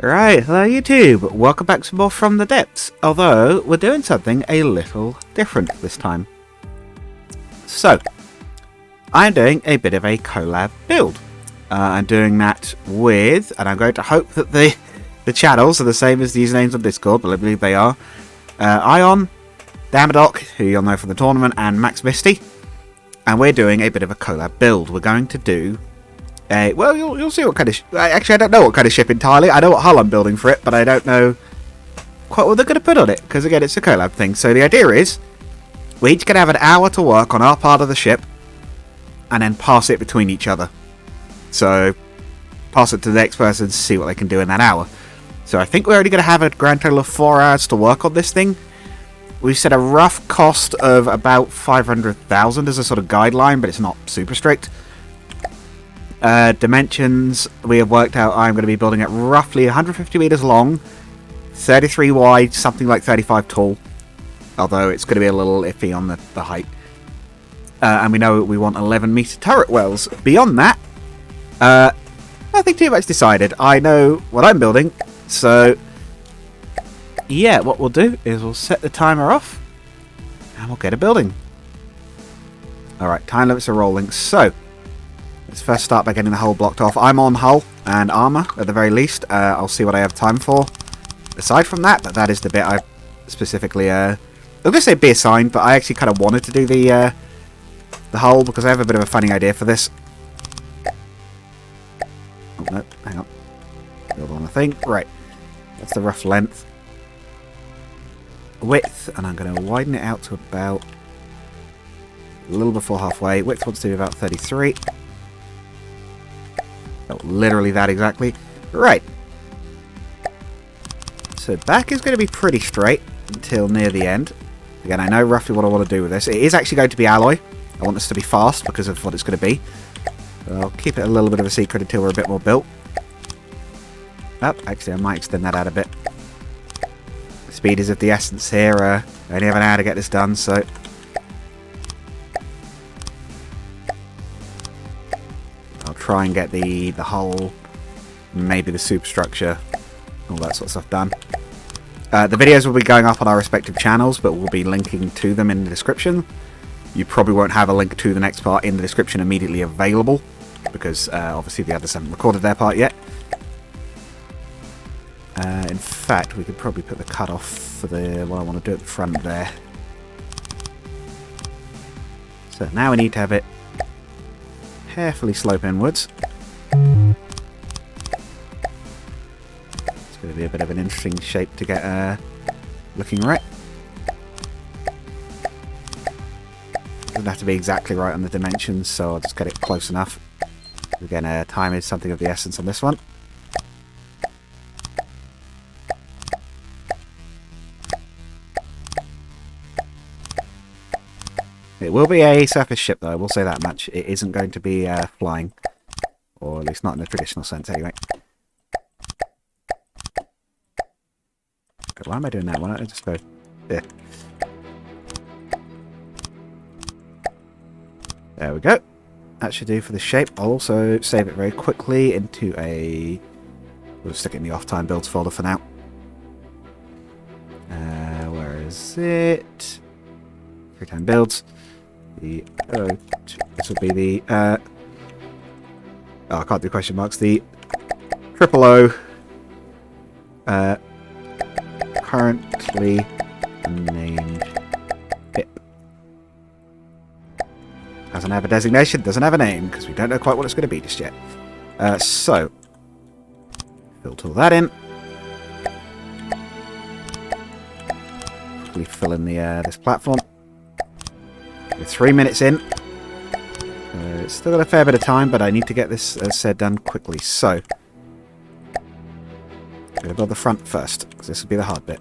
Right, hello YouTube, welcome back to more From the Depths, although we're doing something a little different this time. So, I'm doing a bit of a collab build. I'm doing that with, and I'm going to hope that the channels are the same as the usernames on Discord, but I believe they are, Ion, Dammadok, who you'll know from the tournament, and Maxmisty, and we're doing a bit of a collab build. We're going to do well, you'll see what kind of... Actually, I don't know what kind of ship entirely. I know what hull I'm building for it, but I don't know quite what they're going to put on it, because, again, it's a collab thing. So the idea is, we're each going to have an hour to work on our part of the ship, and then pass it between each other. So, pass it to the next person to see what they can do in that hour. So I think we're only going to have a grand total of 4 hours to work on this thing. We've set a rough cost of about 500,000 as a sort of guideline, but it's not super strict. Dimensions, we have worked out I'm going to be building it roughly 150 meters long, 33 wide, something like 35 tall, although it's going to be a little iffy on the height. And we know we want 11 meter turret wells. Beyond that, nothing too much decided. I know what I'm building, so yeah, what we'll do is we'll set the timer off and we'll get a building. Alright, time limits are rolling, so let's first start by getting the hull blocked off. I'm on hull and armor at the very least. I'll see what I have time for. Aside from that, but that is the bit I specifically... I was going to say be assigned, but I actually kind of wanted to do the hull because I have a bit of a funny idea for this. Oh, no, hang on. Build on the thing. Right. That's the rough length. Width, and I'm going to widen it out to about a little before halfway. Width wants to be about 33. Oh, literally that exactly. Right. So back is going to be pretty straight until near the end. Again, I know roughly what I want to do with this. It is actually going to be alloy. I want this to be fast because of what it's going to be. So I'll keep it a little bit of a secret until we're a bit more built. Oh, actually I might extend that out a bit. Speed is of the essence here. I only have an hour to get this done, so... try and get the hull, maybe the superstructure, all that sort of stuff done. The videos will be going up on our respective channels, but we'll be linking to them in the description. You probably won't have a link to the next part in the description immediately available, because obviously the others haven't recorded their part yet. In fact, we could probably put the cutoff for what I want to do at the front there. So now we need to have it carefully slope inwards. It's going to be a bit of an interesting shape to get looking right. Doesn't have to be exactly right on the dimensions, so I'll just get it close enough. Again, time is something of the essence on this one. It will be a surface ship, though, I will say that much. It isn't going to be flying. Or at least not in the traditional sense, anyway. Okay, why am I doing that? Why don't I just go... there? There we go. That should do for the shape. I'll also save it very quickly into a... we'll stick it in the off-time builds folder for now. Where is it? Free-time builds. This would be the oh, I can't do question marks. The O currently named ship. Doesn't have a designation, doesn't have a name, because we don't know quite what it's going to be just yet. So filter all that in. Quickly fill in the this platform. We're 3 minutes in. It's still got a fair bit of time, but I need to get this, as said, done quickly. So, I'm going to build the front first, because this will be the hard bit.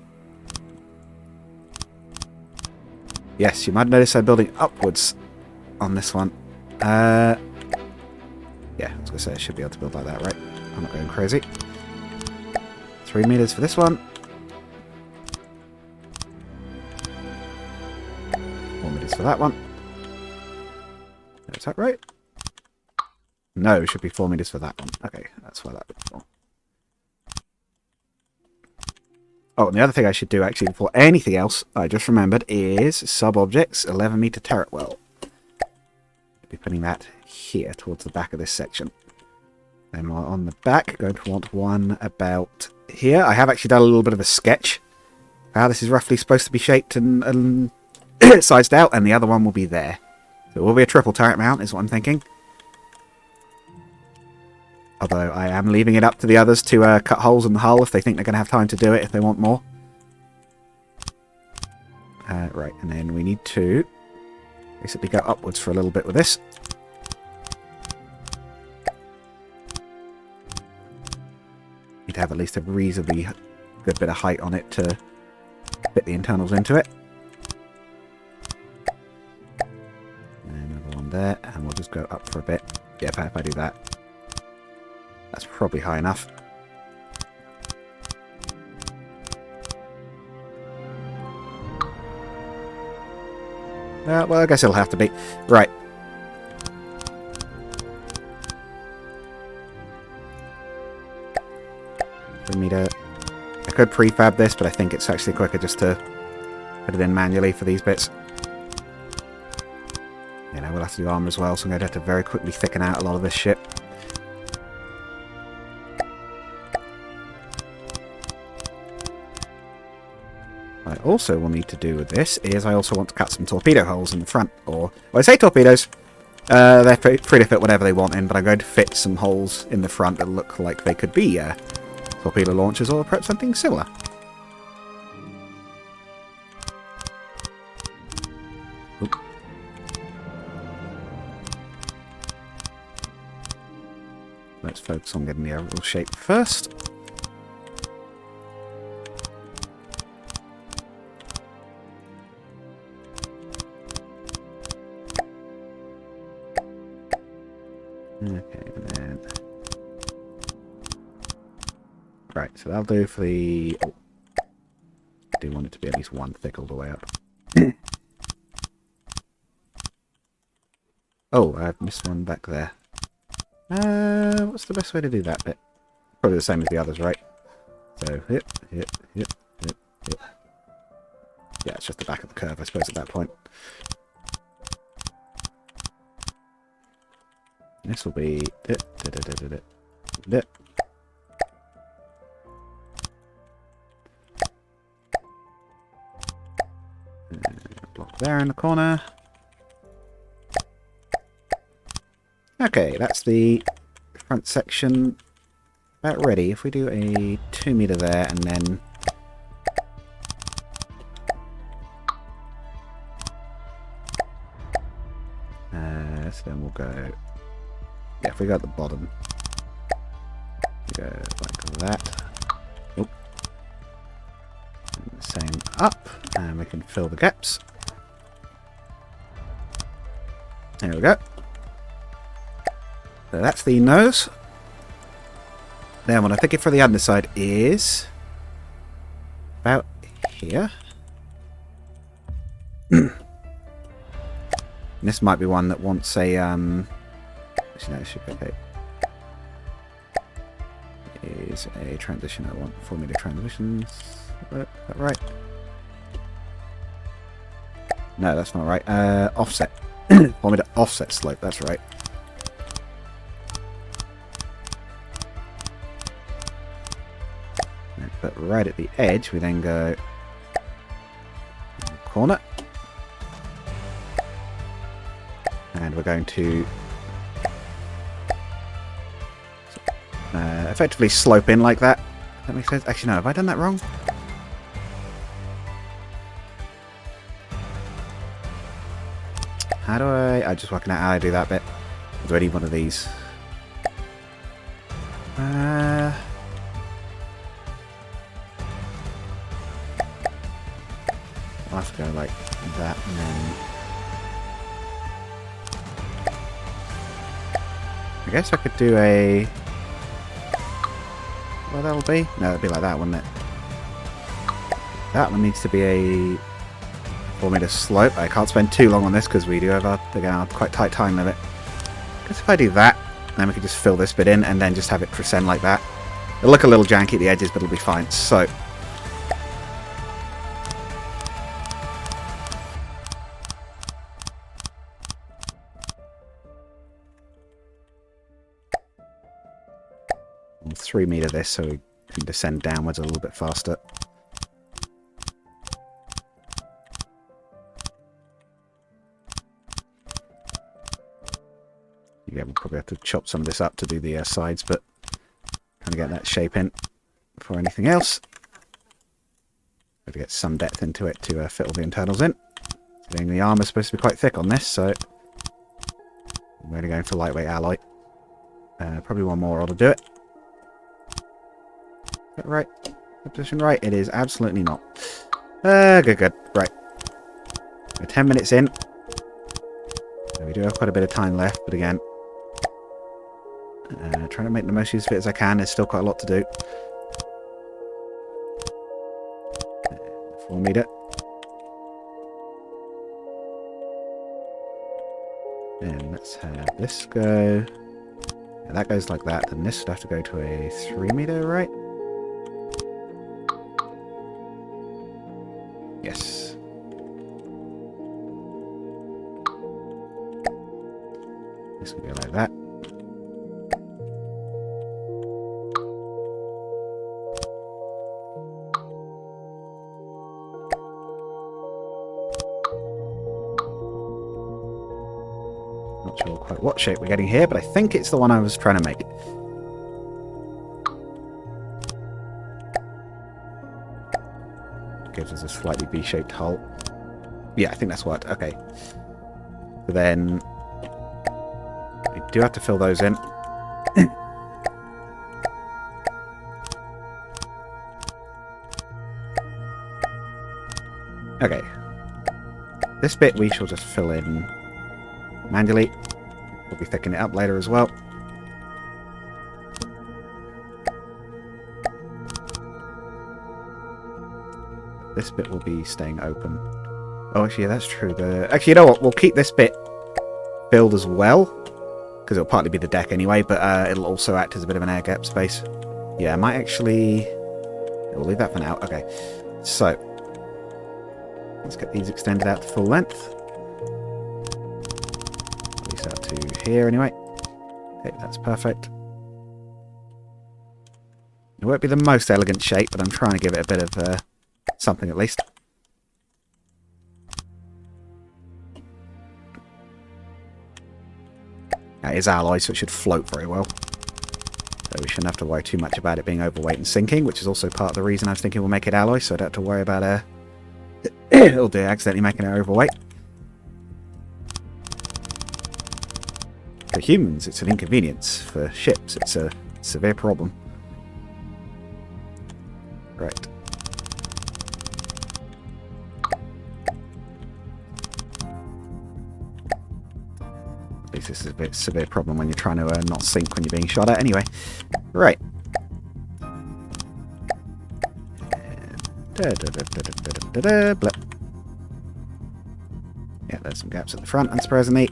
Yes, you might notice I'm building upwards on this one. Yeah, I was going to say I should be able to build like that, right? I'm not going crazy. 3 meters for this one. 4 meters for that one. Is that right? No, it should be 4 meters for that one. Okay, that's why that would be 4. Oh, and the other thing I should do, actually, before anything else, I just remembered, is sub-objects, 11-meter turret well. I'll be putting that here, towards the back of this section. Then on the back, going to want one about here. I have actually done a little bit of a sketch of how this is roughly supposed to be shaped and sized out, and the other one will be there. So it will be a triple turret mount, is what I'm thinking. Although I am leaving it up to the others to cut holes in the hull if they think they're going to have time to do it, if they want more. Right, and then we need to basically go upwards for a little bit with this. Need to have at least a reasonably good bit of height on it to fit the internals into it. And another one there, and we'll just go up for a bit. Yeah, if I do that. That's probably high enough. Well, I guess it'll have to be. Right. For me to... I could prefab this, but I think it's actually quicker just to put it in manually for these bits. You know, we'll have to do armor as well, so I'm going to have to very quickly thicken out a lot of this shit. What I also will need to do with this is I also want to cut some torpedo holes in the front. Or, well, I say torpedoes. They're free to fit whatever they want in, but I'm going to fit some holes in the front that look like they could be torpedo launchers or perhaps something similar. Oop. Let's focus on getting the overall shape first. Okay, and then... Right, so that'll do for the... Oh, I do want it to be at least one thick all the way up. Oh, I've missed one back there. What's the best way to do that bit? Probably the same as the others, right? So, hit. Yeah, it's just the back of the curve, I suppose, at that point. This will be... Block there in the corner. Okay, that's the front section about ready. If we do a 2 meter there and then... so then we'll go... Yeah, if we go at the bottom, we go like that. Oop. And the same up, and we can fill the gaps. There we go. So that's the nose. Then what I'm thinking for the underside is about here. This might be one that wants a actually, no, it should be okay. It is a transition. I want 4 meter transitions. Is that right? No, that's not right. Offset. 4 meter offset slope. That's right. But right at the edge, we then go corner, and we're going to effectively slope in like that. That makes sense. Actually, no, have I done that wrong? How do I'm just working out how I do that bit. Do I need one of these? I'll have to go like that and then... I guess I could do a... Well, that'll be? No, it'll be like that, wouldn't it? That one needs to be a 4 meter slope. I can't spend too long on this because we do have a quite tight time limit. I guess if I do that, then we can just fill this bit in and then just have it descend like that. It'll look a little janky at the edges, but it'll be fine. So, 3 meter this so we can descend downwards a little bit faster. Yeah, we'll probably have to chop some of this up to do the sides, but trying to get that shape in before anything else. Got to get some depth into it to fit all the internals in. Considering the armor's supposed to be quite thick on this, so I'm really going for lightweight alloy. Probably one more ought to do it. Is that right? The position right? It is absolutely not. Good. Right. We're 10 minutes in. We do have quite a bit of time left, but again, trying to make the most use of it as I can. There's still quite a lot to do. 4 meter. And let's have this go. Yeah, that goes like that. Then this would have to go to a 3 meter, right? Yes. This can go like that. Not sure quite what shape we're getting here, but I think it's the one I was trying to make. Gives us a slightly V-shaped hull. Yeah, I think that's what. Okay. So then we do have to fill those in. Okay. This bit we shall just fill in manually. We'll be thickening it up later as well. This bit will be staying open. Oh, actually, yeah, that's true. Actually, you know what? We'll keep this bit filled as well, because it'll partly be the deck anyway, but it'll also act as a bit of an air gap space. Yeah, I might actually... We'll leave that for now. Okay, so let's get these extended out to full length. At least out to here anyway. Okay, that's perfect. It won't be the most elegant shape, but I'm trying to give it a bit of something at least. It is alloy, so it should float very well. So we shouldn't have to worry too much about it being overweight and sinking, which is also part of the reason I was thinking we'll make it alloy, so I don't have to worry about it'll do accidentally making it overweight. For humans, it's an inconvenience. For ships, it's a severe problem. Right. At least this is a bit severe problem when you're trying to not sink when you're being shot at anyway. Right. Blip. Yeah, there's some gaps at the front, unsurprisingly.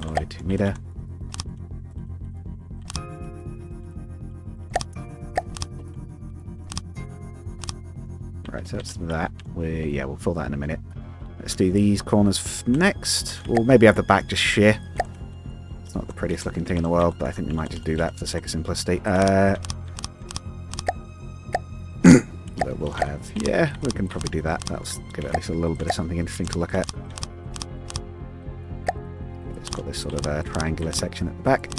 Alloy 2 meter. Right, so that's that. We'll fill that in a minute. Let's do these corners next. We'll maybe have the back just sheer. It's not the prettiest looking thing in the world, but I think we might just do that for the sake of simplicity. We'll have... Yeah, we can probably do that. That'll give it at least a little bit of something interesting to look at. It's got this sort of triangular section at the back.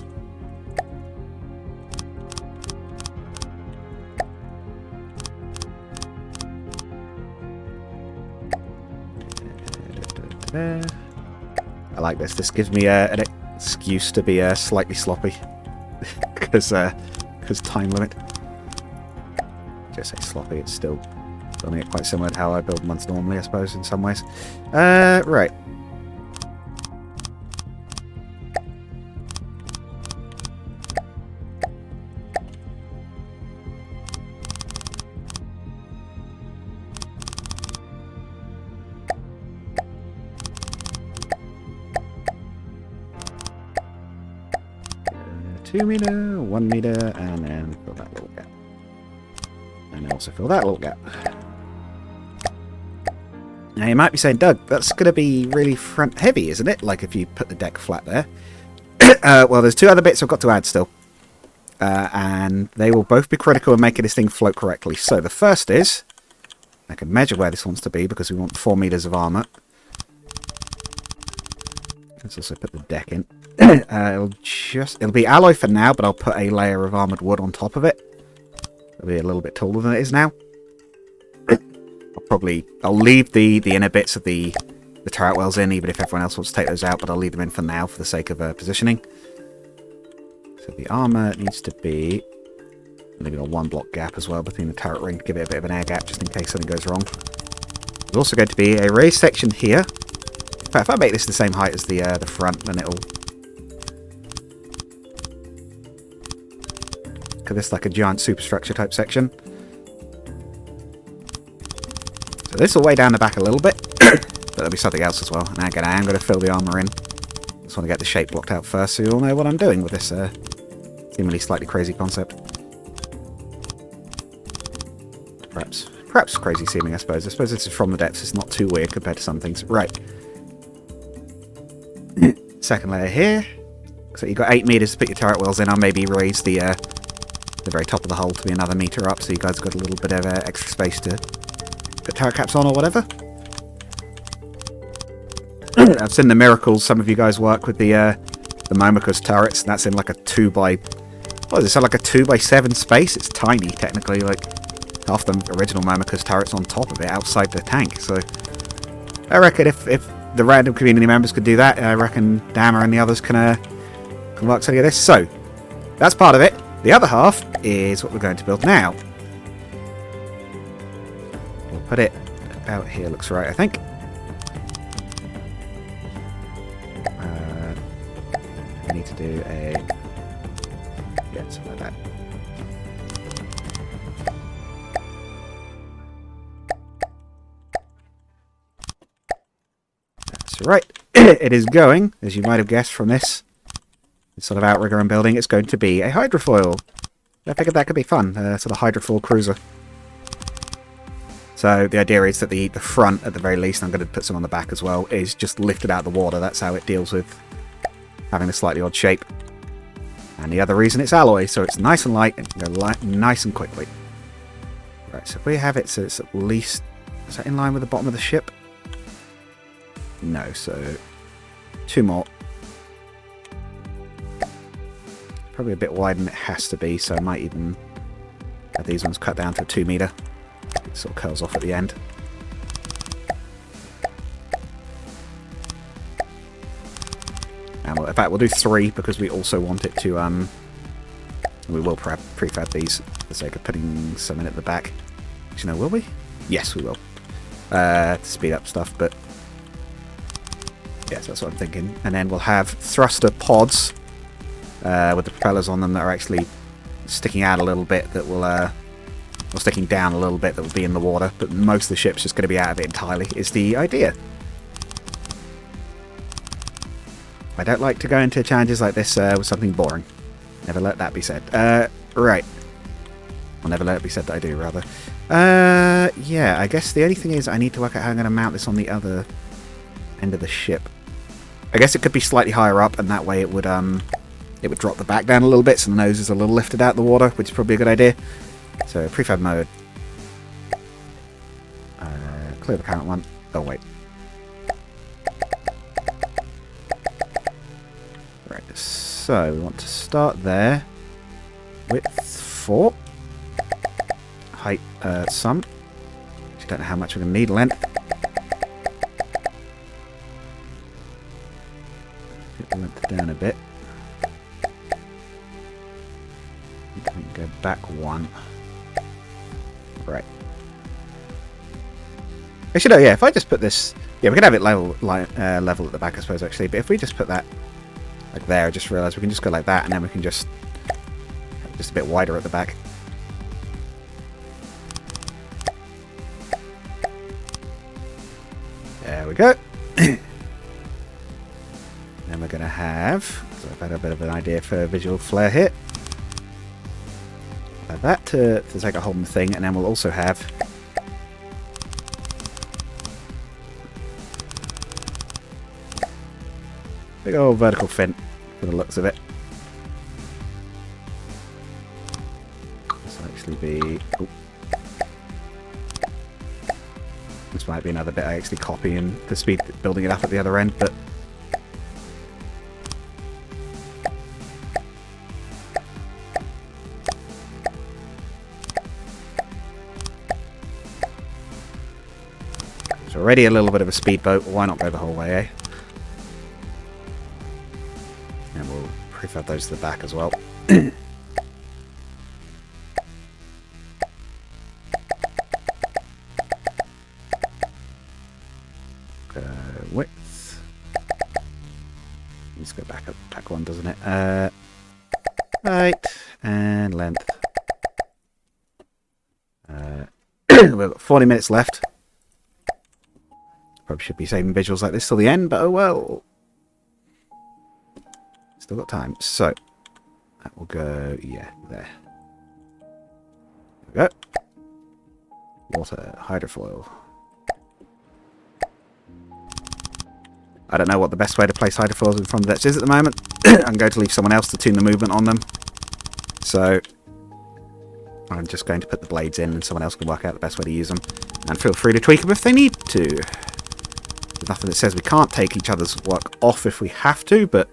I like this. This gives me an excuse to be slightly sloppy. Because time limit. Just say sloppy, it's still building it quite similar to how I build months normally, I suppose, in some ways. Right. Two meter, 1 meter, and then fill that little gap. And also fill that little gap. Now you might be saying, Doug, that's going to be really front heavy, isn't it? Like if you put the deck flat there. Well, there's two other bits I've got to add still. And they will both be critical in making this thing float correctly. So the first is, I can measure where this wants to be because we want 4 meters of armor. Let's also put the deck in. It'll be alloy for now, but I'll put a layer of armored wood on top of it. It'll be a little bit taller than it is now. I'll leave the inner bits of the turret wells in, even if everyone else wants to take those out, but I'll leave them in for now for the sake of positioning. So the armor needs to be leaving a 1 block gap as well between the turret ring to give it a bit of an air gap just in case something goes wrong. There's also going to be a raised section here. In fact, if I make this the same height as the front, then it'll... Because this is like a giant superstructure type section. So this will weigh down the back a little bit, but there'll be something else as well. And again, I am going to fill the armor in. Just want to get the shape blocked out first so you all know what I'm doing with this seemingly slightly crazy concept. Perhaps crazy seeming, I suppose. I suppose this is from the depths. It's not too weird compared to some things. Right. Second layer here. So you've got 8 meters to put your turret wells in. I'll maybe raise the very top of the hull to be another meter up, so you guys got a little bit of extra space to put turret caps on or whatever. I've seen the miracles some of you guys work with the Momaka's turrets, and that's in like a 2x... What is it? So like a 2x7 space? It's tiny, technically. Like half the original Momaka's turrets on top of it, outside the tank. So I reckon if the random community members could do that, I reckon Dammer and the others can work something of this. So that's part of it. The other half is what we're going to build now. We'll put it out here. Looks right, I think. I need to do a... Yeah, something like that. That's right. It is going, as you might have guessed from this sort of outrigger I'm building, it's going to be a hydrofoil. I figured that could be fun, sort of hydrofoil cruiser. So the idea is that the front, at the very least, I'm going to put some on the back as well, is just lifted out of the water. That's how it deals with having a slightly odd shape. And the other reason it's alloy, so it's nice and light and can go nice and quickly. Right, so if we have it so it's at least... Is that in line with the bottom of the ship? No, so 2 more. Probably a bit wider than it has to be, so I might even have these ones cut down to a 2 meter. It sort of curls off at the end. And in fact, we'll do 3 because we also want it to, we will prefab these for the sake of putting some in at the back. Actually, no, will we? Yes, we will. To speed up stuff, but yes, that's what I'm thinking. And then we'll have thruster pods with the propellers on them that are actually sticking out a little bit, that will, or sticking down a little bit, that will be in the water, but most of the ship's just going to be out of it entirely, is the idea. I don't like to go into challenges like this with something boring. Never let that be said. Right. Well, never let it be said that I do, rather. Yeah, I guess the only thing is I need to work out how I'm going to mount this on the other end of the ship. I guess it could be slightly higher up, and that way it would drop the back down a little bit, so the nose is a little lifted out of the water, which is probably a good idea. So, prefab mode. Clear the current one. Oh, wait. Right, so we want to start there. Width 4. Height some. Actually, don't know how much we're going to need. Length. Get the length down a bit. We can go back 1. Right. Actually, no, yeah, if I just put this... Yeah, we can have it level at the back, I suppose, actually. But if we just put that like there, I just realised we can just go like that, and then we can just a bit wider at the back. There we go. Then we're going to have... So I've had a bit of an idea for visual flair here. Like that to take a hold of the thing, and then we'll also have... Big old vertical fin for the looks of it. This will actually be... Oh. This might be another bit I actually copy and the speed building it up at the other end, but... It's already a little bit of a speedboat, why not go the whole way, eh? And we'll prefab those to the back as well. Width. Let's go back one, doesn't it? Height and length. We've got 40 minutes left. Probably should be saving visuals like this till the end, but oh well. Still got time. So that will go, yeah, there. There we go. Water, hydrofoil. I don't know what the best way to place hydrofoils in front of that is at the moment. I'm going to leave someone else to tune the movement on them. So I'm just going to put the blades in and someone else can work out the best way to use them. And feel free to tweak them if they need to. There's nothing that says we can't take each other's work off if we have to, but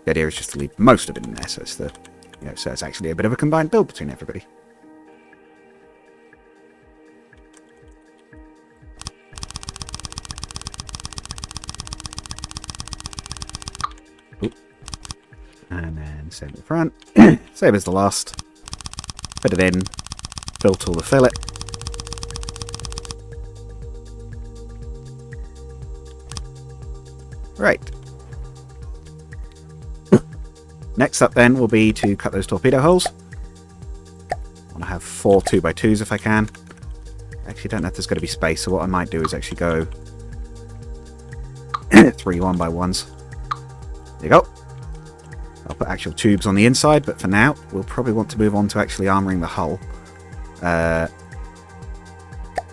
the idea is just to leave most of it in there, so it's the, you know, so it's actually a bit of a combined build between everybody. And then same at the front. Same as the last. Put it in. Filter the fillet. Right. Next up then will be to cut those torpedo holes. I want to have 4 2x2s if I can. Actually don't know if there's going to be space, so what I might do is actually go 3 1x1s. There you go. I'll put actual tubes on the inside, but for now, we'll probably want to move on to actually armouring the hull.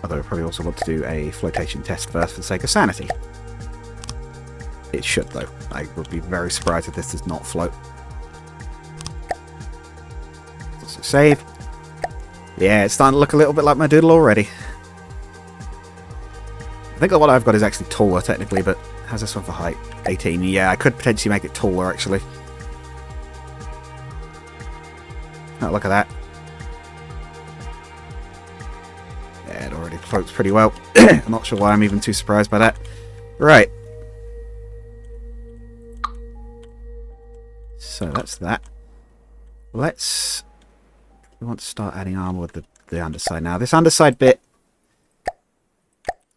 Although I probably also want to do a flotation test first for the sake of sanity. It should, though. I would be very surprised if this does not float. Also save. Yeah, it's starting to look a little bit like my doodle already. I think that what I've got is actually taller, technically, but how's this one for height? 18. Yeah, I could potentially make it taller, actually. Oh, look at that. Yeah, it already floats pretty well. I'm not sure why I'm even too surprised by that. Right. So that's that. We want to start adding armor with the underside now. This underside bit,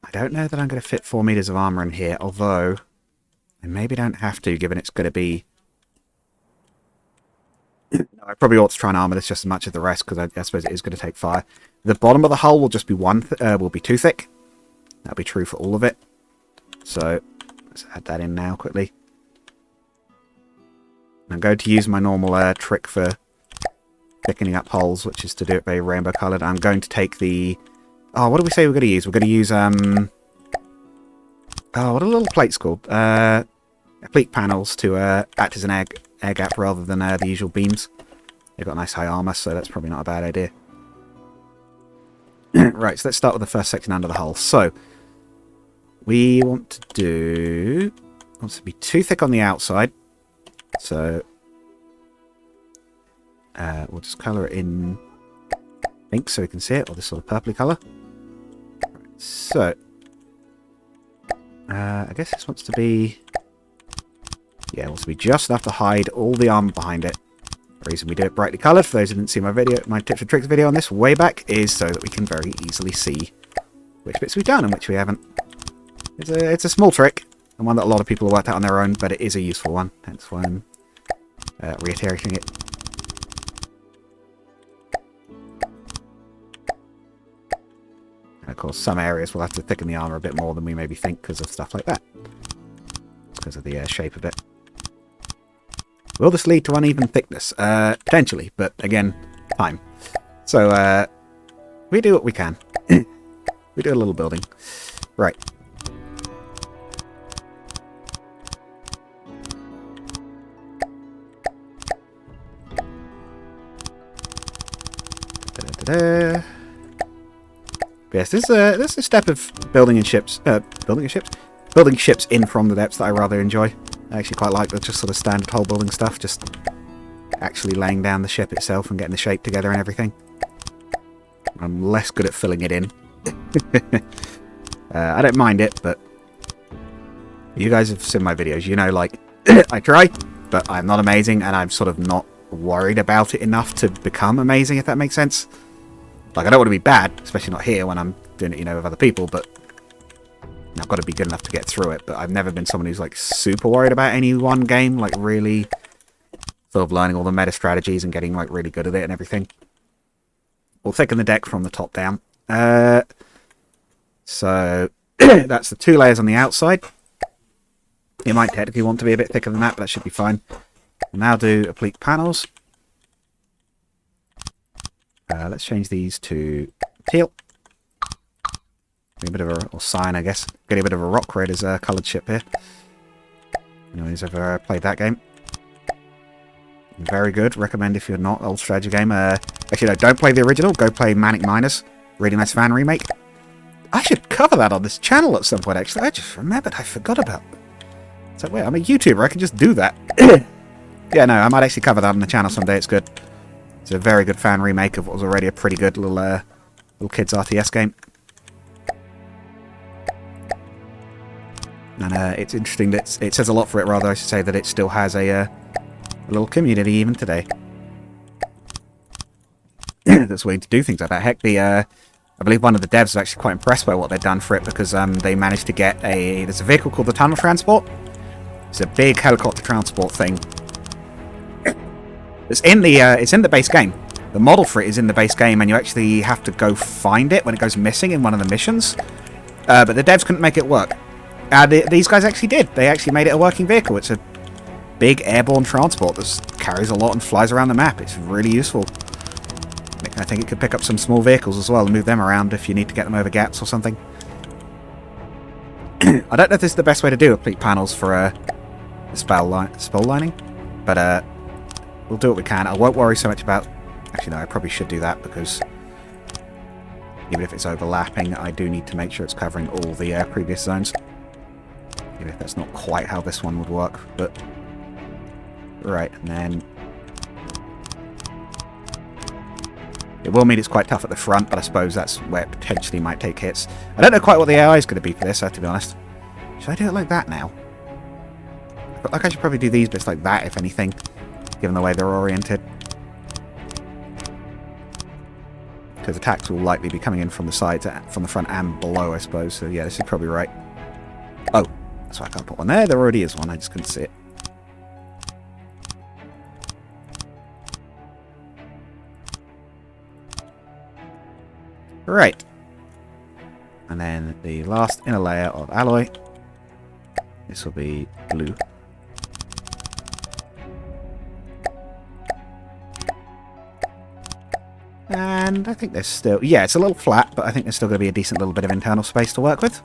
I don't know that I'm going to fit 4 meters of armor in here, although I maybe don't have to, given it's going to be... I probably ought to try and armor this just as much as the rest, because I suppose it is going to take fire. The bottom of the hull will just be will be too thick. That'll be true for all of it. So let's add that in now quickly. I'm going to use my normal trick for thickening up hulls, which is to do it very rainbow coloured. I'm going to take the... Oh, what do we say we're going to use? We're going to use... Oh, what are little plates called? Pleat panels to act as an air gap rather than the usual beams. They've got nice high armour, so that's probably not a bad idea. Right, so let's start with the first section under the hull. So, we want to do... wants to be too thick on the outside. So, we'll just colour it in pink so we can see it, or this sort of purpley colour. So, I guess this wants to be... Yeah, it wants to be just enough to hide all the armour behind it. The reason we do it brightly coloured, for those who didn't see my video, my tips and tricks video on this way back, is so that we can very easily see which bits we've done and which we haven't. It's a small trick, and one that a lot of people have worked out on their own, but it is a useful one, hence why I'm reiterating it. And of course, some areas will have to thicken the armour a bit more than we maybe think because of stuff like that. Because of the shape of it. Will this lead to uneven thickness? Potentially, but again, time. So, we do what we can. We do a little building. Right. Yes, this is a step of building ships in from the depths that I rather enjoy. I actually quite like the just sort of standard hull building stuff, just actually laying down the ship itself and getting the shape together and everything. I'm less good at filling it in. I don't mind it, but you guys have seen my videos. You know, like, I try, but I'm not amazing, and I'm sort of not worried about it enough to become amazing, if that makes sense. Like, I don't want to be bad, especially not here when I'm doing it, you know, with other people, but I've got to be good enough to get through it. But I've never been someone who's, like, super worried about any one game, like, really sort of learning all the meta strategies and getting, like, really good at it and everything. We'll thicken the deck from the top down. So, that's the 2 layers on the outside. You might technically want to be a bit thicker than that, but that should be fine. We'll now do oblique panels. Let's change these to teal. A bit of a, or cyan, I guess. Getting a bit of a rock red as a coloured ship here. Anyone who's ever played that game? Very good. Recommend if you're not. Old strategy game. Actually, no, don't play the original. Go play Manic Miners. Really nice fan remake. I should cover that on this channel at some point, actually. I just remembered. I forgot about it. It's like, wait, I'm a YouTuber. I can just do that. Yeah, no, I might actually cover that on the channel someday. It's good. It's a very good fan remake of what was already a pretty good little kids RTS game. And it's interesting that it says a lot for it, rather, I should say, that it still has a little community even today. That's willing to do things like that. Heck, I believe one of the devs was actually quite impressed by what they'd done for it, because they managed to get there's a vehicle called the Tunnel Transport. It's a big helicopter transport thing. It's in the base game. The model for it is in the base game, and you actually have to go find it when it goes missing in one of the missions. But the devs couldn't make it work. These guys actually did. They actually made it a working vehicle. It's a big airborne transport that carries a lot and flies around the map. It's really useful. I think it could pick up some small vehicles as well and move them around if you need to get them over gaps or something. I don't know if this is the best way to do oblique panels for the spell lining, but we'll do what we can. I won't worry so much about... Actually, no, I probably should do that, because even if it's overlapping, I do need to make sure it's covering all the previous zones. Even if that's not quite how this one would work, but... Right, and then... It will mean it's quite tough at the front, but I suppose that's where it potentially might take hits. I don't know quite what the AI is going to be for this, to be honest. Should I do it like that now? I feel like I should probably do these bits like that, if anything, given the way they're oriented. Because attacks will likely be coming in from the sides, from the front and below, I suppose. So yeah, this is probably right. Oh, that's why I can't put one there. There already is one, I just couldn't see it. Right. And then the last inner layer of alloy. This will be blue. And I think there's still... Yeah, it's a little flat, but I think there's still going to be a decent little bit of internal space to work with.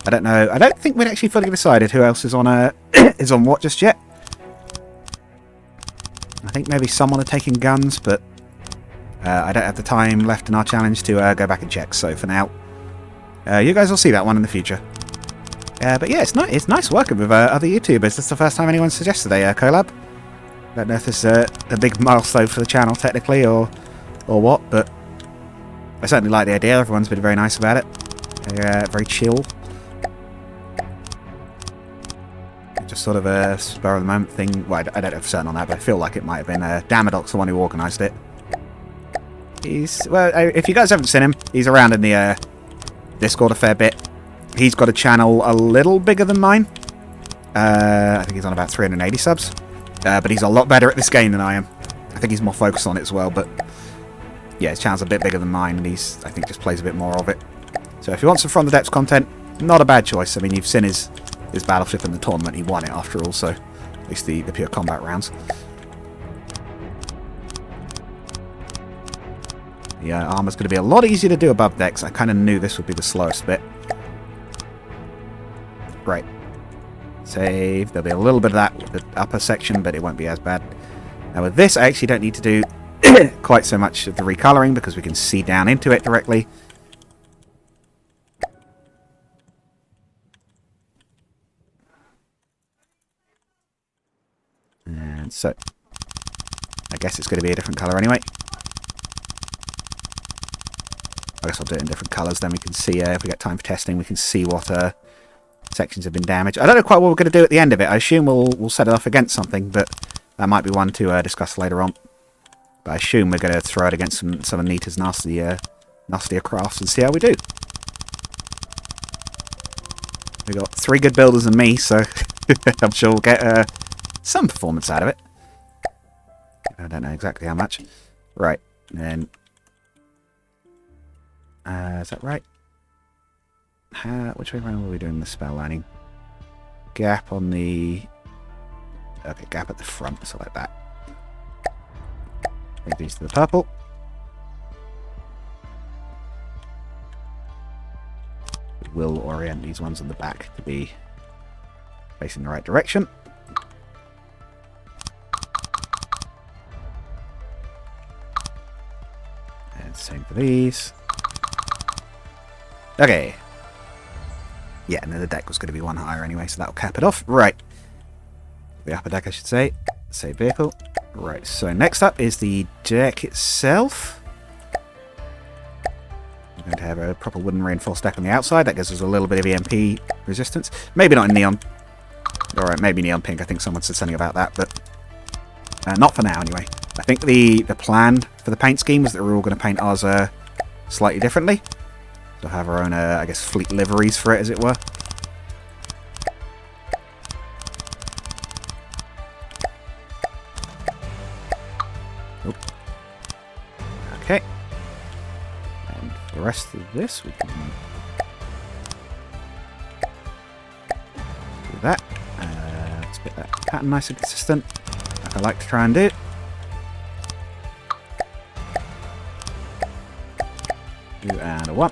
I don't know. I don't think we'd actually fully decided who else is on is on what just yet. I think maybe someone are taking guns, but I don't have the time left in our challenge to go back and check. So for now, you guys will see that one in the future. But yeah, it's nice working with other YouTubers. This is the first time anyone suggested a collab. I don't know if this is a big milestone for the channel technically, or what, but I certainly like the idea. Everyone's been very nice about it. Very chill. Just sort of a spur of the moment thing. Well, I don't know for certain on that, but I feel like it might have been Dammadok, the one who organised it. Well, if you guys haven't seen him, he's around in the Discord a fair bit. He's got a channel a little bigger than mine. I think he's on about 380 subs. But he's a lot better at this game than I am. I think he's more focused on it as well, but yeah, his channel's a bit bigger than mine, and he's, I think, just plays a bit more of it. So if you want some From the Depths content, not a bad choice. I mean, you've seen his battleship in the tournament. He won it after all, so at least the pure combat rounds. Yeah, armor's going to be a lot easier to do above decks. I kind of knew this would be the slowest bit. Right. Save. There'll be a little bit of that with the upper section, but it won't be as bad. Now with this, I actually don't need to do quite so much of the recolouring because we can see down into it directly. And so, I guess it's going to be a different colour anyway. I guess I'll do it in different colours, then we can see, if we get time for testing, we can see what sections have been damaged. I don't know quite what we're going to do at the end of it. I assume we'll set it off against something, but that might be one to discuss later on. But I assume we're going to throw it against some of Nita's nastier crafts and see how we do. We've got 3 good builders and me, so I'm sure we'll get some performance out of it. I don't know exactly how much. Right, and then... is that right? Which way around were we doing the spell lining? Gap on the... Okay, gap at the front, so like that. Bring these to the purple. We will orient these ones on the back to be facing the right direction. And same for these. Okay. Yeah, and then the deck was going to be one higher anyway, so that'll cap it off. Right. The upper deck, I should say. Save vehicle. Right, so next up is the deck itself. We're going to have a proper wooden reinforced deck on the outside. That gives us a little bit of EMP resistance. Maybe not in neon. Alright, maybe neon pink. I think someone said something about that, but not for now anyway. I think the plan for the paint scheme was that we're all going to paint ours slightly differently. So have our own, I guess, fleet liveries for it, as it were. Oop. Okay. And for the rest of this, we can do that. Let's get that pattern nice and consistent, like I like to try and do. And a 1.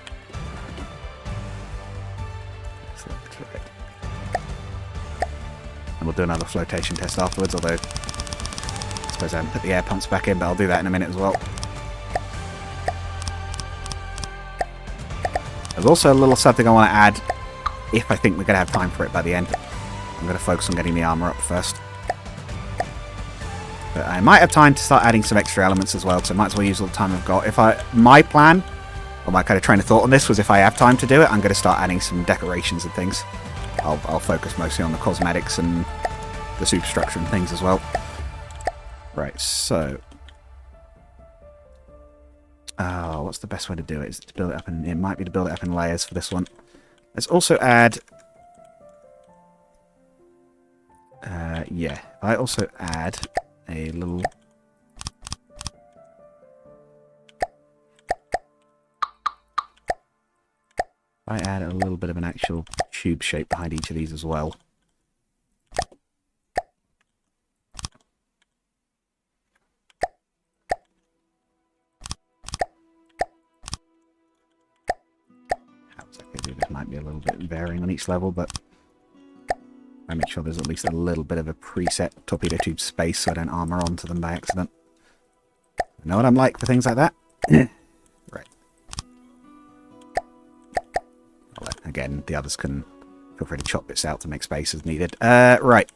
And we'll do another flotation test afterwards, although I suppose I haven't put the air pumps back in, but I'll do that in a minute as well. There's also a little something I want to add, if I think we're going to have time for it by the end. I'm going to focus on getting the armour up first. But I might have time to start adding some extra elements as well, so I might as well use all the time I've got. My plan, or my kind of train of thought on this was if I have time to do it, I'm going to start adding some decorations and things. I'll focus mostly on the cosmetics and the superstructure and things as well. Right, so... what's the best way to do it? Is it to build it up in... It might be to build it up in layers for this one. Let's also add... yeah, I also add a little... I add a little bit of an actual tube shape behind each of these as well. How exactly do this might be a little bit varying on each level, but I make sure there's at least a little bit of a preset torpedo tube space so I don't armour onto them by accident. You know what I'm like for things like that? Right. Again, the others can feel free to chop bits out to make space as needed. Right.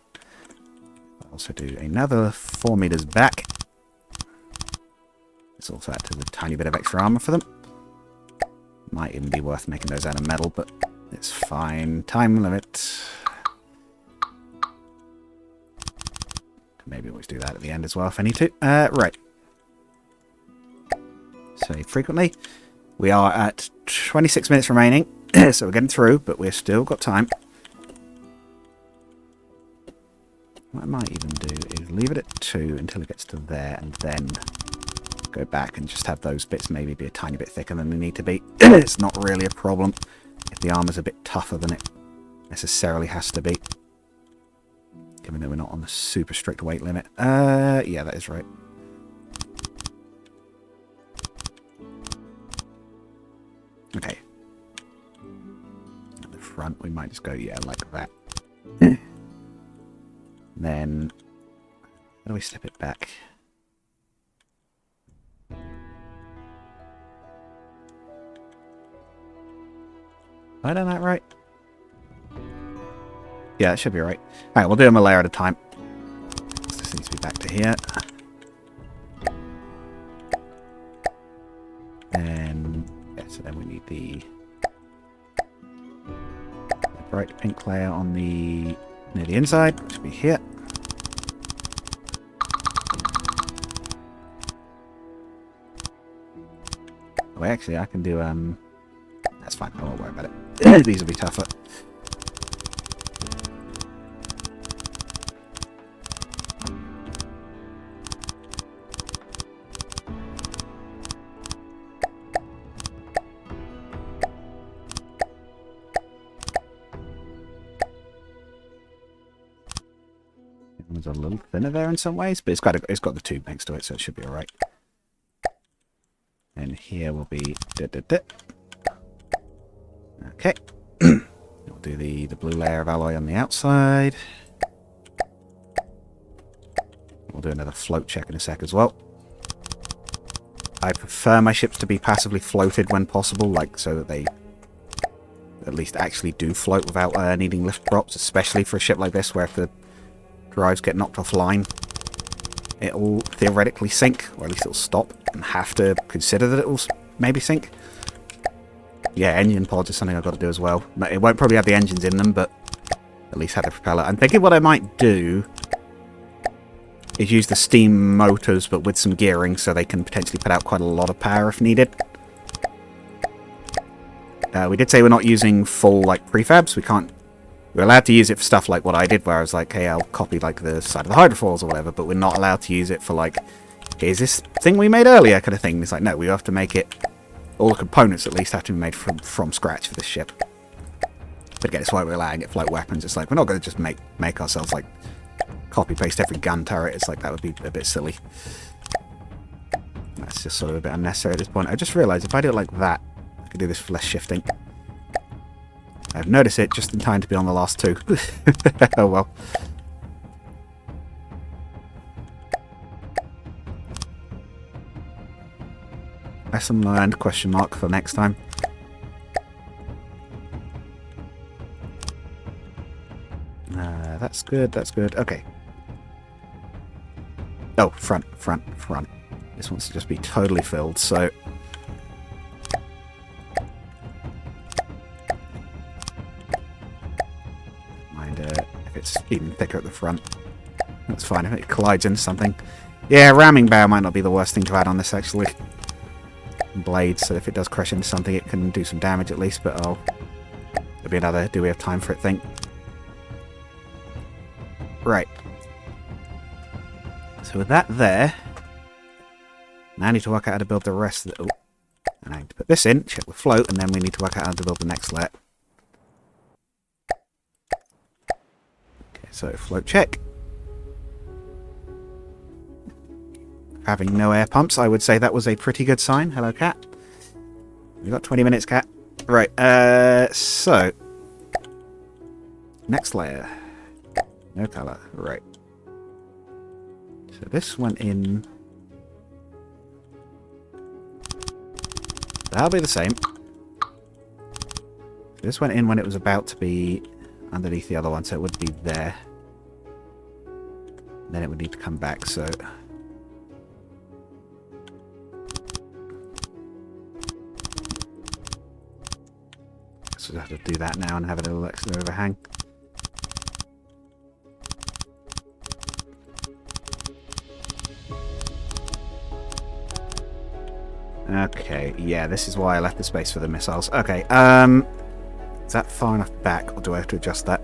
I'll also do another 4 meters back. This also adds a tiny bit of extra armor for them. Might even be worth making those out of metal, but it's fine. Time limit. Maybe always do that at the end as well if I need to. Right. Save frequently. We are at 26 minutes remaining. So we're getting through, but we've still got time. What I might even do is leave it at 2 until it gets to there, and then go back and just have those bits maybe be a tiny bit thicker than they need to be. It's not really a problem if the armor's a bit tougher than it necessarily has to be, given that we're not on the super strict weight limit. Yeah, that is right. Okay. Front, we might just go, yeah, like that. Then, how do we step it back? Have I done that right? Yeah, that should be right. Alright, we'll do them a layer at a time. This needs to be back to here. And yeah, so then we need the bright pink layer on the near the inside, which will be here. Oh, actually, I can do that's fine. I won't worry about it. These will be tougher. It's a little thinner there in some ways, but it's got the tube next to it, so it should be all right. And here will be okay. We'll do the blue layer of alloy on the outside. We'll do another float check in a sec as well. I prefer my ships to be passively floated when possible, like so that they at least actually do float without needing lift drops, especially for a ship like this where if the drives get knocked offline, it'll theoretically sink, or at least it'll stop and have to consider that it will maybe sink. Yeah, engine pods is something I've got to do as well. It won't probably have the engines in them, but at least have the propeller. I'm thinking what I might do is use the steam motors, but with some gearing, so they can potentially put out quite a lot of power if needed. We did say we're not using full, like, prefabs. We're allowed to use it for stuff like what I did, where I was like, hey, I'll copy, like, the side of the hydrofoils or whatever, but we're not allowed to use it for, like, here's this thing we made earlier kind of thing. It's like, no, we have to make it, all the components at least have to be made from scratch for this ship. But again, it's why we're allowing it for, like, weapons. It's like, we're not going to just make ourselves, like, copy-paste every gun turret. It's like, that would be a bit silly. That's just sort of a bit unnecessary at this point. I just realised if I do it like that, I can do this with less shifting. I've noticed it just in time to be on the last two. Oh well. Lesson learned, question mark, for next time. That's good, that's good. Okay. Oh, front. This wants to just be totally filled, so... if it's even thicker at the front. That's fine if it collides into something. Yeah, ramming bow might not be the worst thing to add on this, actually. Blades, so if it does crash into something, it can do some damage at least, but there'll be another do we have time for it thing. Right. So with that there, now I need to work out how to build the rest of the... Oh, and I need to put this in, check the float, and then we need to work out how to build the next layer. Okay, so float check. Having no air pumps, I would say that was a pretty good sign. Hello, cat. We've got 20 minutes, cat. Right, so... next layer. No colour. Right. So this went in... that'll be the same. This went in when it was about to be underneath the other one, so it would be there. Then it would need to come back, so... so we'll have to do that now and have a little extra overhang. Okay, yeah, this is why I left the space for the missiles. Okay, is that far enough back, or do I have to adjust that?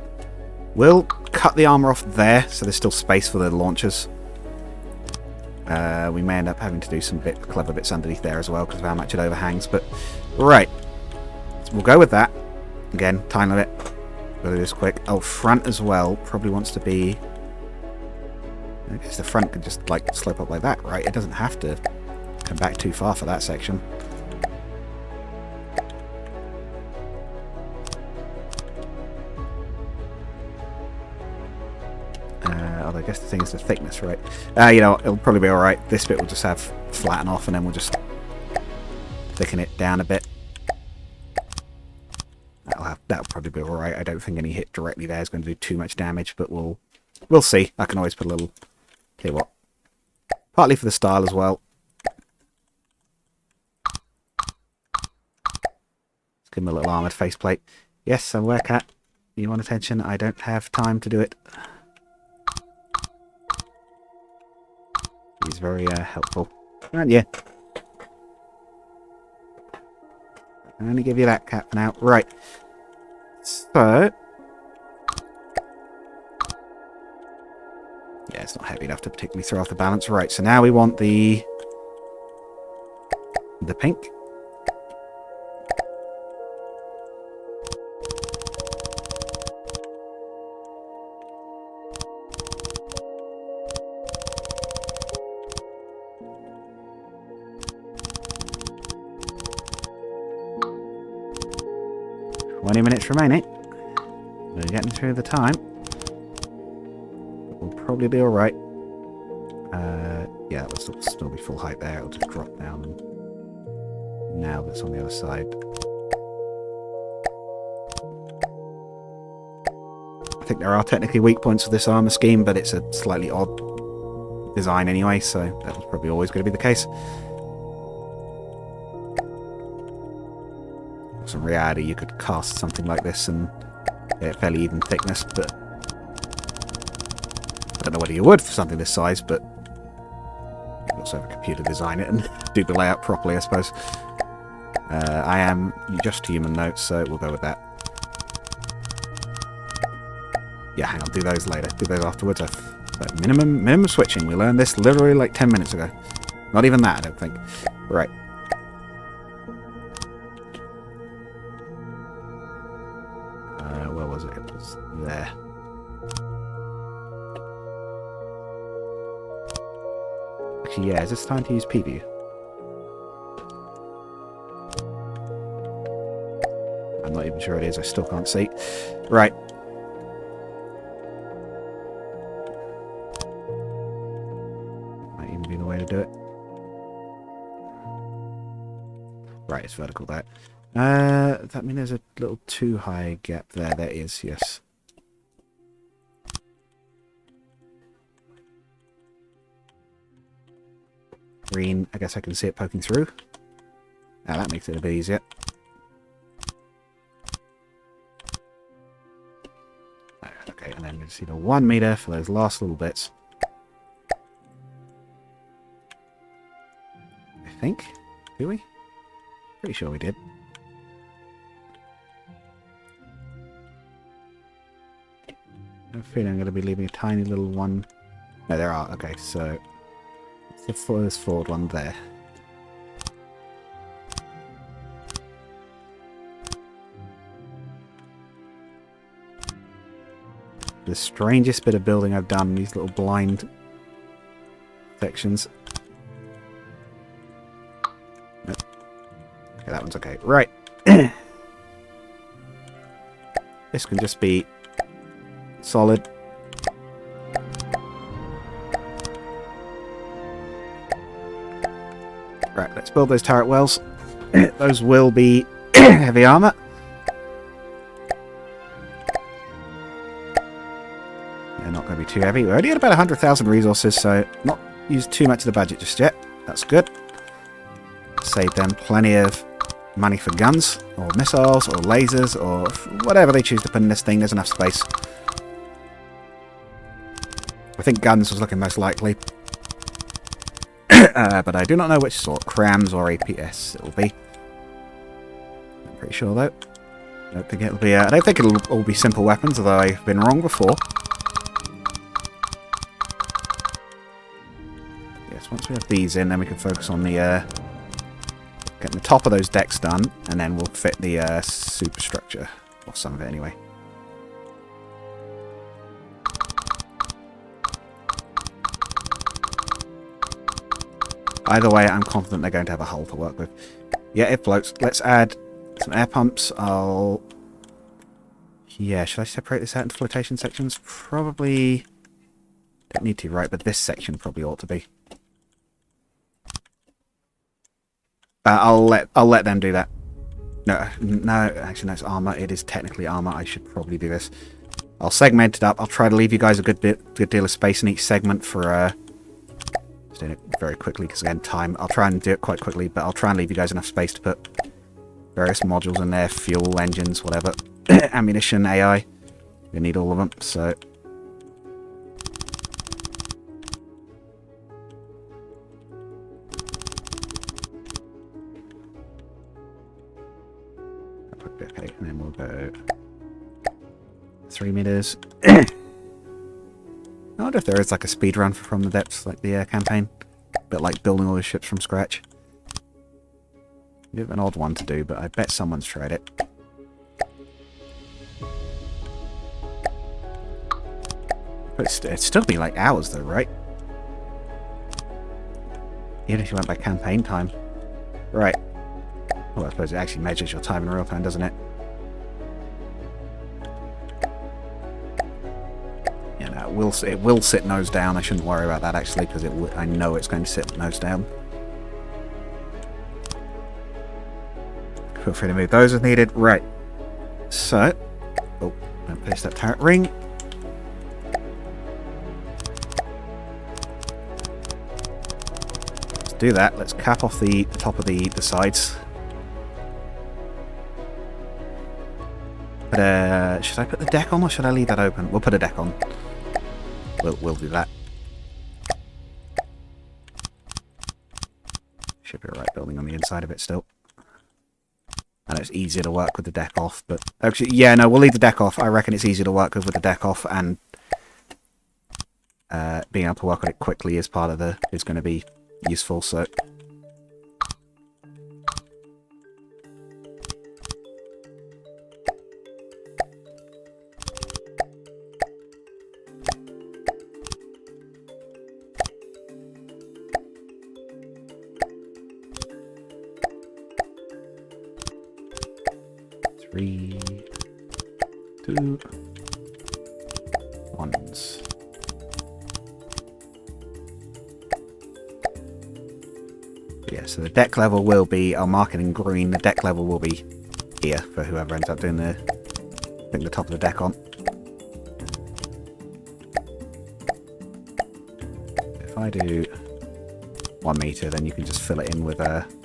We'll cut the armor off there, so there's still space for the launchers. We may end up having to do some clever bits underneath there as well, because of how much it overhangs, but... right. So we'll go with that. Again, time limit. We'll do this quick. Oh, front as well probably wants to be... I guess the front could just, like, slope up like that, right? It doesn't have to come back too far for that section. Although I guess the thing is the thickness, right? You know, it'll probably be alright. This bit will just have flatten off and then we'll just thicken it down a bit. That'll that'll probably be alright. I don't think any hit directly there is going to do too much damage, but we'll see. I can always put a little... Tell you what. Partly for the style as well. Let's give him a little armoured faceplate. Yes, I'm aware, cat. You want attention? I don't have time to do it. He's very helpful. Aren't you? I'll only give you that, cat, for now. Right. So... yeah, it's not heavy enough to particularly throw off the balance. Right, so now we want the pink. Minutes remaining. We're getting through the time. We'll probably be alright. Yeah, it'll still be full height there. It'll just drop down. Now that's on the other side. I think there are technically weak points with this armor scheme, but it's a slightly odd design anyway, so that was probably always going to be the case. In reality, you could cast something like this and get fairly even thickness, but I don't know whether you would for something this size, but you can also have a computer design it and do the layout properly, I suppose. I am just human notes, so we'll go with that. Yeah, hang on, do those later. Do those afterwards. Minimum switching. We learned this literally like 10 minutes ago. Not even that, I don't think. Right. Where was it? It was there. Actually, yeah, is this time to use preview? I'm not even sure it is. I still can't see. Right. Might even be the way to do it. Right, it's vertical there. Does that mean there's a little too high gap there? There is, yes. Green, I guess I can see it poking through. Now that makes it a bit easier. Okay, and then we just need a 1 meter for those last little bits. I think. Do we? Pretty sure we did. I'm feeling I'm going to be leaving a tiny little one. No, there are. Okay, so there's forward one there. The strangest bit of building I've done, these little blind sections. Nope. Okay, that one's okay. Right. This can just be solid. Right, let's build those turret wells. Those will be heavy armor. They're not going to be too heavy. We're only at about 100,000 resources, so not used too much of the budget just yet. That's good. Save them plenty of money for guns, or missiles, or lasers, or whatever they choose to put in this thing. There's enough space. I think guns was looking most likely. But I do not know which sort. Crams or APS it will be. I'm pretty sure though. I don't think it'll be. I don't think it'll all be simple weapons, although I've been wrong before. Yes, once we have these in, then we can focus on the getting the top of those decks done, and then we'll fit the superstructure, or some of it anyway. Either way, I'm confident they're going to have a hull to work with. Yeah, it floats. Let's add some air pumps. Yeah, should I separate this out into flotation sections? Probably don't need to, right? But this section probably ought to be. I'll let them do that. No, actually no, it's armor. It is technically armor. I should probably do this. I'll segment it up. I'll try to leave you guys a good deal of space in each segment for just doing it very quickly because again time. I'll try and do it quite quickly, but I'll try and leave you guys enough space to put various modules in there, fuel, engines, whatever, ammunition, AI. We need all of them. So okay, and then we'll go 3 meters. I wonder if there is like a speed run from the depths, like the campaign, but like building all the ships from scratch. A bit of an odd one to do, but I bet someone's tried it. But it'd still be like hours though, right? Even if you went by campaign time. Right. Well, I suppose it actually measures your time in real time, doesn't it? Yeah, no, it will sit nose down. I shouldn't worry about that actually, because I know it's going to sit nose down. Feel free to move those as needed. Right. So, oh, don't place that turret ring. Let's do that. Let's cap off the top of the sides. But should I put the deck on or should I leave that open? We'll put a deck on. We'll do that. Should be alright building on the inside of it still. And it's easier to work with the deck off, but actually, yeah, no, we'll leave the deck off. I reckon it's easier to work with the deck off, and being able to work on it quickly is part of is going to be useful. So. Three, 2, 1s. Yeah, so the deck level will be, I'll mark it in green, the deck level will be here for whoever ends up doing putting the top of the deck on. If I do 1 meter, then you can just fill it in with actually,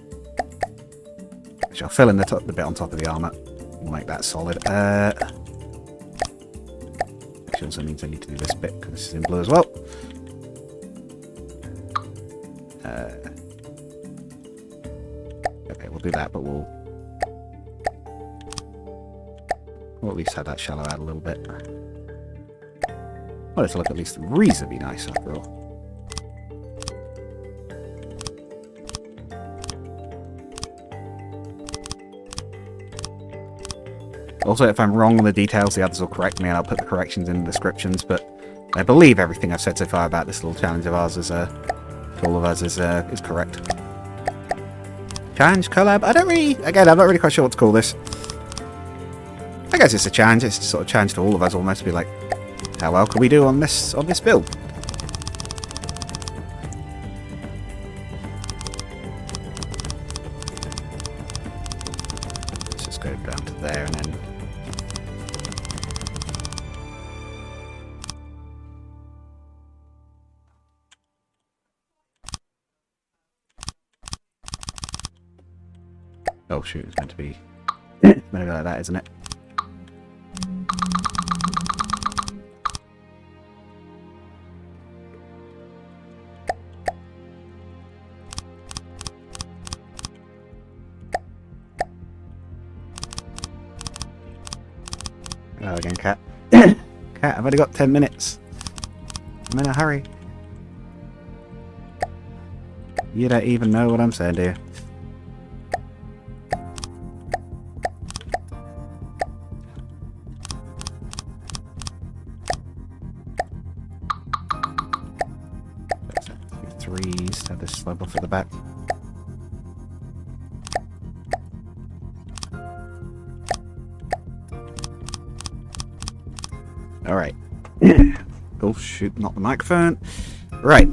I'll fill in the bit on top of the armor. We'll make that solid. Actually, also means I need to do this bit because this is in blue as well. Okay, we'll do that, but we'll at least have that shallow out a little bit. Well, it'll look at least reasonably nice after all. Also, if I'm wrong on the details, the others will correct me and I'll put the corrections in the descriptions, but I believe everything I've said so far about this little challenge of ours is, to all of us is correct. Challenge? Collab? Again, I'm not really quite sure what to call this. I guess it's a challenge, it's sort of a challenge to all of us almost, to be like, how well can we do on this build? Let's just go down to there and then... Oh shoot, it's meant to be maybe like that, isn't it? Hello again, Cat. Cat, I've only got 10 minutes. I'm in a hurry. You don't even know what I'm saying, do you? Threes to have this level for the back. Alright. Oh shoot, not the microphone. Right.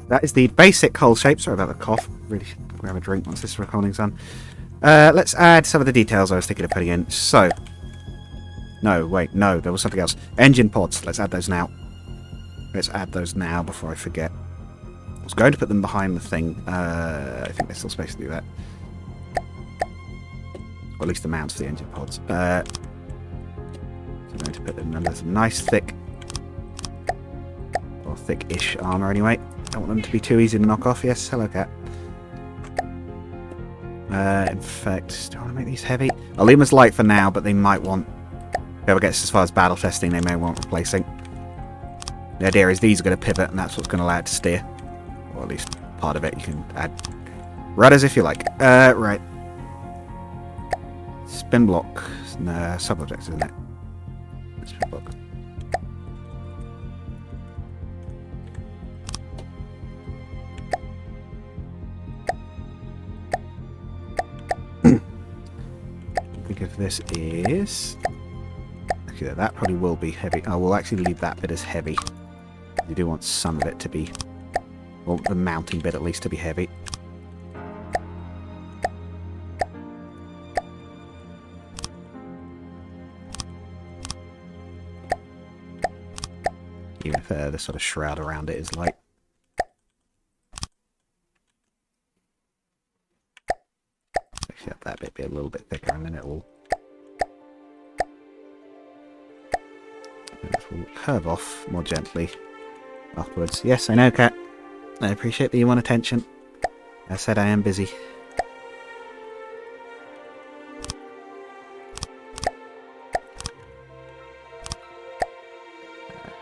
That is the basic hull shape. Sorry about the cough. Really should grab a drink once this recording's done. Let's add some of the details I was thinking of putting in. So, no, wait, no, there was something else. Engine pods. Let's add those now. Let's add those now before I forget. I was going to put them behind the thing. I think there's still space to do that. Or at least the mounts for the engine pods. So I'm going to put them under some nice thick, or thick-ish armour anyway. Don't want them to be too easy to knock off. Yes, hello cat. In fact, do I want to make these heavy? I'll leave them as light for now, but they might want... Whoever gets as far as battle testing, they may want replacing. The idea is these are going to pivot, and that's what's going to allow it to steer. Or at least part of it. You can add rudders if you like. Right. Spin block. No, sub-objects, isn't it? Spin block. Think if this is... Okay, that probably will be heavy. Oh, we'll actually leave that bit as heavy. You do want some of it to be... Well, the mounting bit at least to be heavy. Even if the sort of shroud around it is light. Actually, have that bit be a little bit thicker, and then it will... It will curve off more gently afterwards. Yes, I know, cat. I appreciate that you want attention. I said I am busy.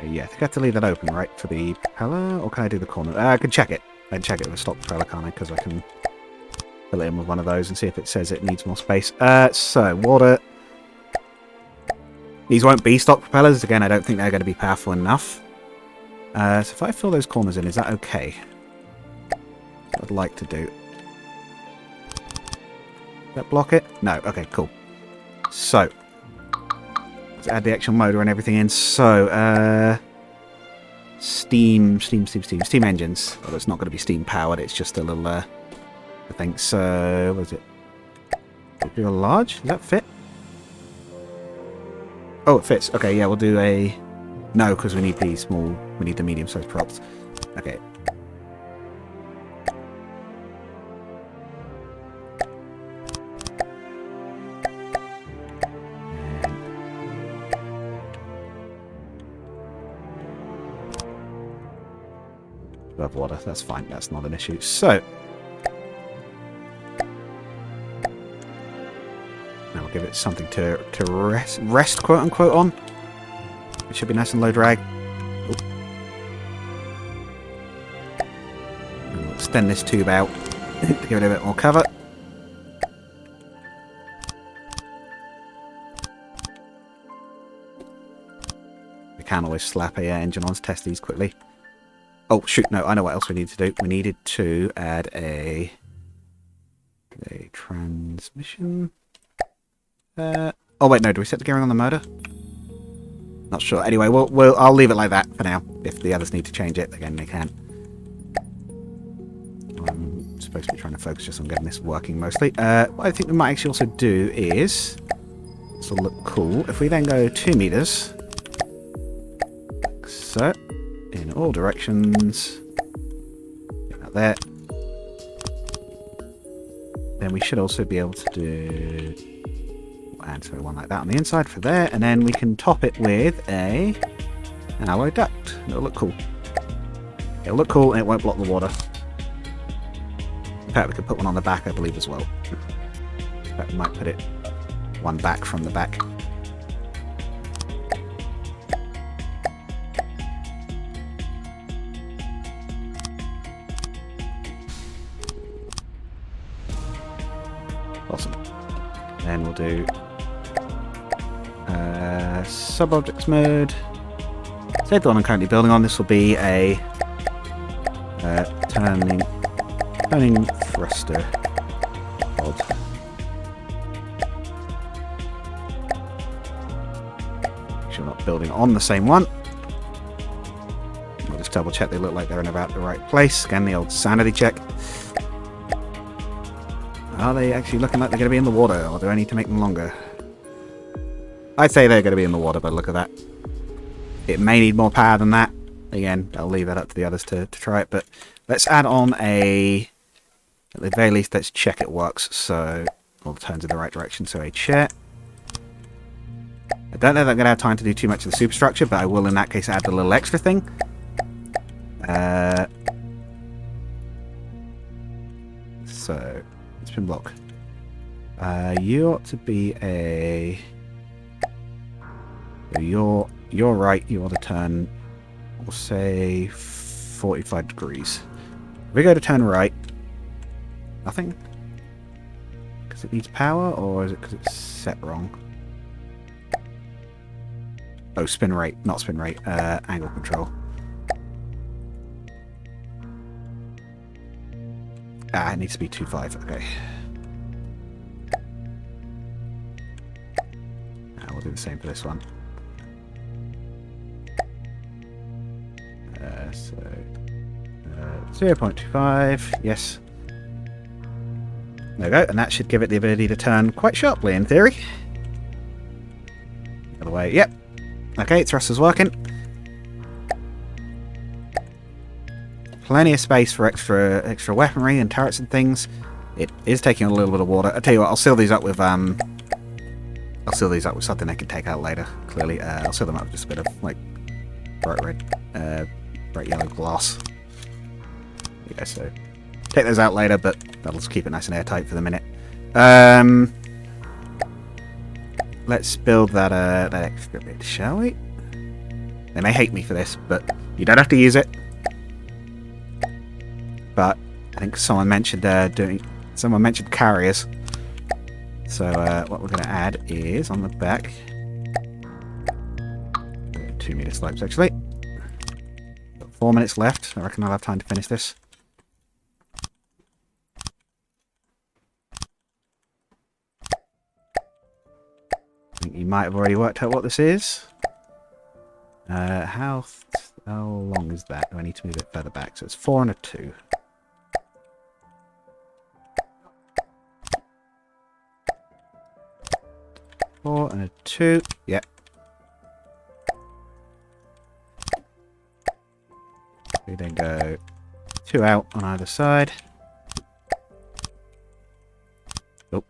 Yeah, I think I have to leave that open, right, for the propeller? Or can I do the corner? I can check it. I can check it with a stock propeller, can't I? Because I can fill it in with one of those and see if it says it needs more space. So, water. These won't be stock propellers. Again, I don't think they're going to be powerful enough. So if I fill those corners in, is that okay? What I'd like to do. Does that block it? No. Okay, cool. So, let's add the actual motor and everything in. So, steam engines. Well, it's not going to be steam powered. It's just a little, I think. So, what is it? Do a large? Does that fit? Oh, it fits. Okay, yeah, we'll do a... No, because we need the small... We need the medium-sized props. Okay. Above water. That's fine. That's not an issue. So... Now we'll give it something to rest, quote-unquote, on. It should be nice and low drag. Ooh. And we'll extend this tube out to give it a bit more cover. We can always slap a engine on to test these quickly. Oh, shoot, no, I know what else we need to do. We needed to add a transmission. Oh wait, no. Do we set the gearing on the motor? Not sure. Anyway, I'll leave it like that for now. If the others need to change it, again, they can. I'm supposed to be trying to focus just on getting this working mostly. What I think we might actually also do is... This will look cool. If we then go 2 meters... Like so. In all directions. Get that there. Then we should also be able to do... And so one like that on the inside for there, and then we can top it with an alloy duct. It'll look cool. It'll look cool, and it won't block the water. In fact, we could put one on the back, I believe, as well. In fact, we might put it one back from the back. Awesome. Then we'll do sub-objects mode. Save the one I'm currently building on. This will be a turning thruster pod. Make sure we're not building on the same one. We'll just double check they look like they're in about the right place. Again, the old sanity check. Are they actually looking like they're going to be in the water, or do I need to make them longer? I'd say they're going to be in the water, but look at that. It may need more power than that. Again, I'll leave that up to the others to try it, but let's add on a... At the very least, let's check it works, so all turns in the right direction, so a chair. I don't know if I'm going to have time to do too much of the superstructure, but I will in that case add the little extra thing. So, spin block. You ought to be a... So you're right, you ought to turn, we'll say, 45 degrees. If we go to turn right, nothing? Because it needs power, or is it because it's set wrong? Oh, spin rate, not spin rate, angle control. Ah, it needs to be 2.5, okay. We'll do the same for this one. So 0.25, yes. There we go, and that should give it the ability to turn quite sharply in theory. The other way, yep. Okay, thruster's working. Plenty of space for extra weaponry and turrets and things. It is taking a little bit of water. I'll tell you what, I'll seal these up with something they can take out later. Clearly, I'll seal them up with just a bit of like bright red, bright yellow glass. Yeah, so take those out later, but that'll just keep it nice and airtight for the minute. Let's build that extra bit, shall we? They may hate me for this, but you don't have to use it. But I think someone mentioned carriers. So what we're going to add is on the back 2 meter slopes actually. Got 4 minutes left. I reckon I'll have time to finish this. I think you might have already worked out what this is. How long is that? Do I need to move it further back? So it's 4 and a 2. Four and a 2. Yep. We then go 2 out on either side. Oh.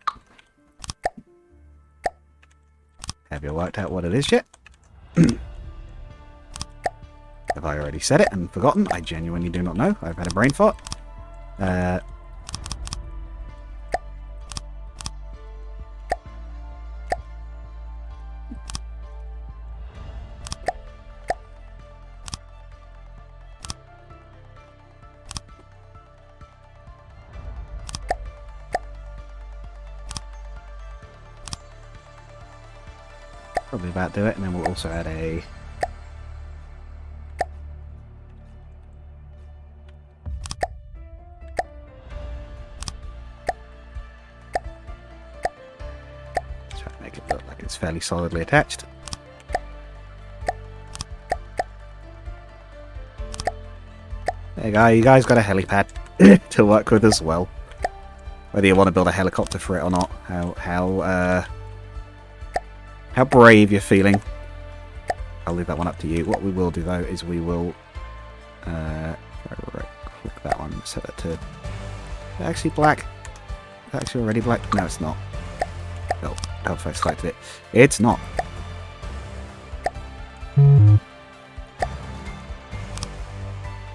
Have you worked out what it is yet? Have I already said it and forgotten? I genuinely do not know. I've had a brain fart. Probably about do it, and then we'll also add a... Try to make it look like it's fairly solidly attached. There you go, you guys got a helipad to work with as well. Whether you want to build a helicopter for it or not, how brave you're feeling. I'll leave that one up to you. What we will do though is we will right click that one, set that to actually black. Is that actually already black? No, it's not. Oh, if I selected it. It's not.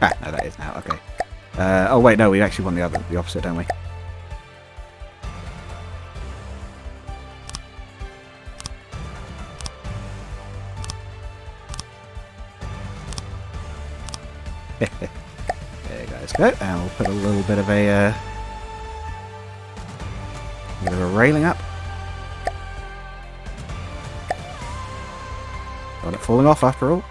Ah, no, that is now. Okay. Oh wait, no, we actually want the opposite, don't we? There you guys go, and we'll put a little bit of a railing up. Got it falling off after all.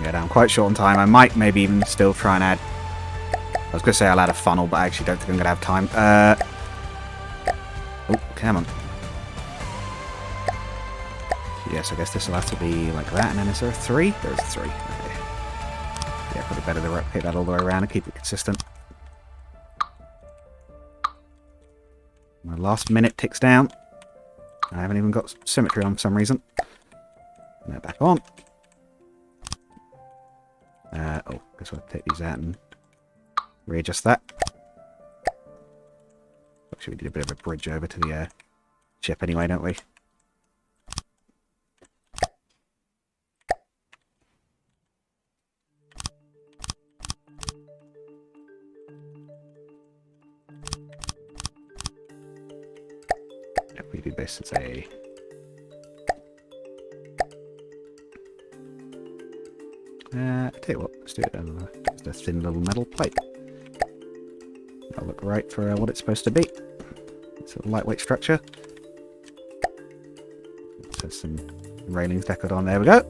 Yeah, I'm quite short on time. I might maybe even still try and add... I was going to say I'll add a funnel, but I actually don't think I'm going to have time. Oh, come on. Yes, I guess this will have to be like that, and then is there a 3? There's a 3. Okay. Yeah, probably better to replicate that all the way around and keep it consistent. My last minute ticks down. I haven't even got symmetry on for some reason. Now back on. Oh, guess I'll take these out and readjust that. Actually, we did a bit of a bridge over to the ship anyway, don't we? If we do this, it's a... I tell you what, let's do it on just a thin little metal plate. That'll look right for what it's supposed to be. It's a lightweight structure. So some railings decorated on. There we go.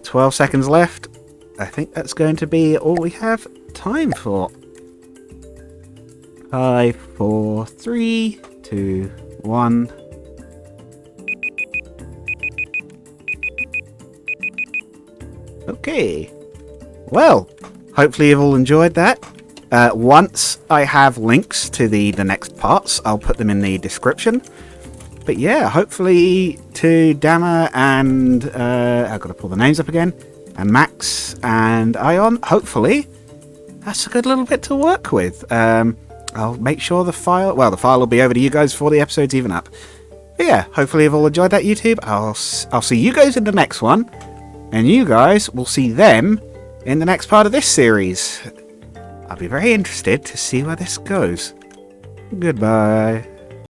12 seconds left. I think that's going to be all we have time for. 5, 4, 3, 2, 1. Okay. Well, hopefully you've all enjoyed that. Once I have links to the next parts, I'll put them in the description. But yeah, hopefully to Damma and... I've got to pull the names up again. And Max and Aiyon, hopefully that's a good little bit to work with. I'll make sure the file... Well, the file will be over to you guys before the episode's even up. But yeah, hopefully you've all enjoyed that, YouTube. I'll see you guys in the next one. And you guys will see them in the next part of this series. I'll be very interested to see where this goes. Goodbye.